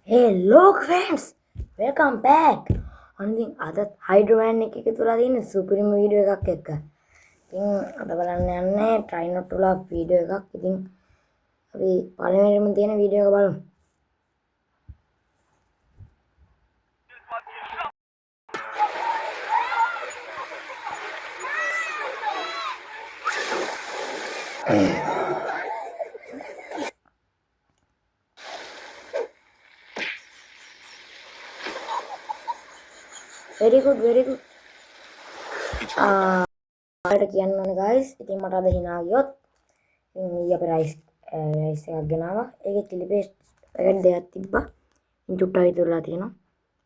Hello friends, welcome back. අනිතින් අදත් හයිඩ්‍රෝමෑන් එකක තුලා තියෙන සුපිරිම වීඩියෝ එකක් එක්ක. ඉතින් අද බලන්න යන්නේ try not to laugh video එකක්. ඉතින් අපි පළවෙනිම තියෙන වීඩියෝ එක බලමු. Very good, very good. ඔයාලට කියන්න ඕනේ guys. ඉතින් මට අද hina ගියොත් ඉතින් ඊ අපේ රයිස් එකක් ගෙනාවා. ඒකේ chili paste පැකට් දෙකක් තිබ්බා. ඉතින් චුට්ටක් විතරලා තියෙනවා.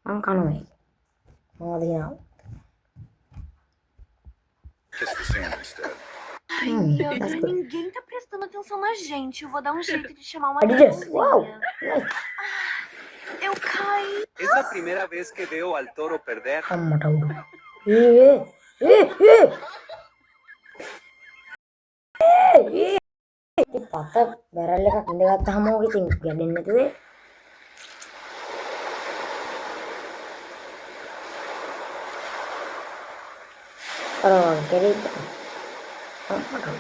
මම කනවා ඒක. මම අද hina. Ninguém tá prestando atenção na gente. Eu vou dar um jeito de chamar uma Adidas. Wow. Eu caí. Es la primera vez que veo al toro perder. අම්මට උඩු. ඉතින් පත බැරල් එකක් ඉඳගත්තාම ඕක ඉතින් ගැඩෙන්නේ නැතුවේ. ගැඩෙන්න. අම්මට උඩු.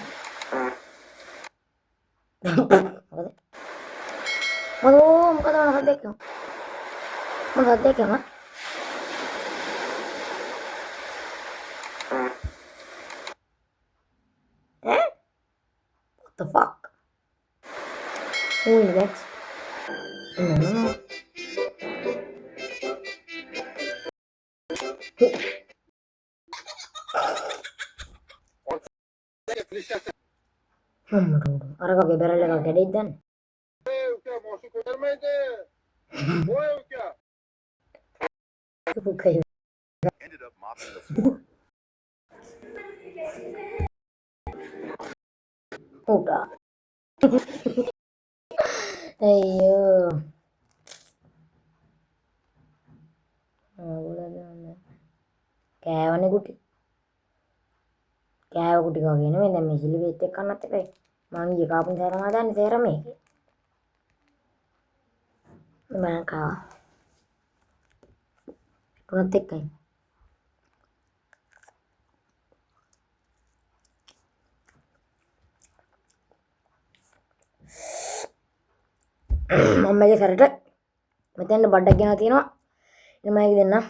මොකද මොකද දෙකම. මොකද දෙකම. What the fuck? Who is next? No. අරකගේ බැරල් එකක් ගැඩෙයිද දන්නේ? Ended up mopping the floor. උඩා. අයියෝ. කෑවනේ කුටි. කෑව කුටි වගේ නෙමෙයි දැන් මේ සිලිවෙත් එක්ක කන්නත් එපා. මං ඊයේ කාපු සෑරම හදන්නේ සෑරම මේකේ. මම කාවා. තුනත් එක්කයි. මම මේකේ සැරට මෙතෙන්ට බඩක් ගෙනලා තියෙනවා. ඉතින් මම ඒක දෙන්නම්.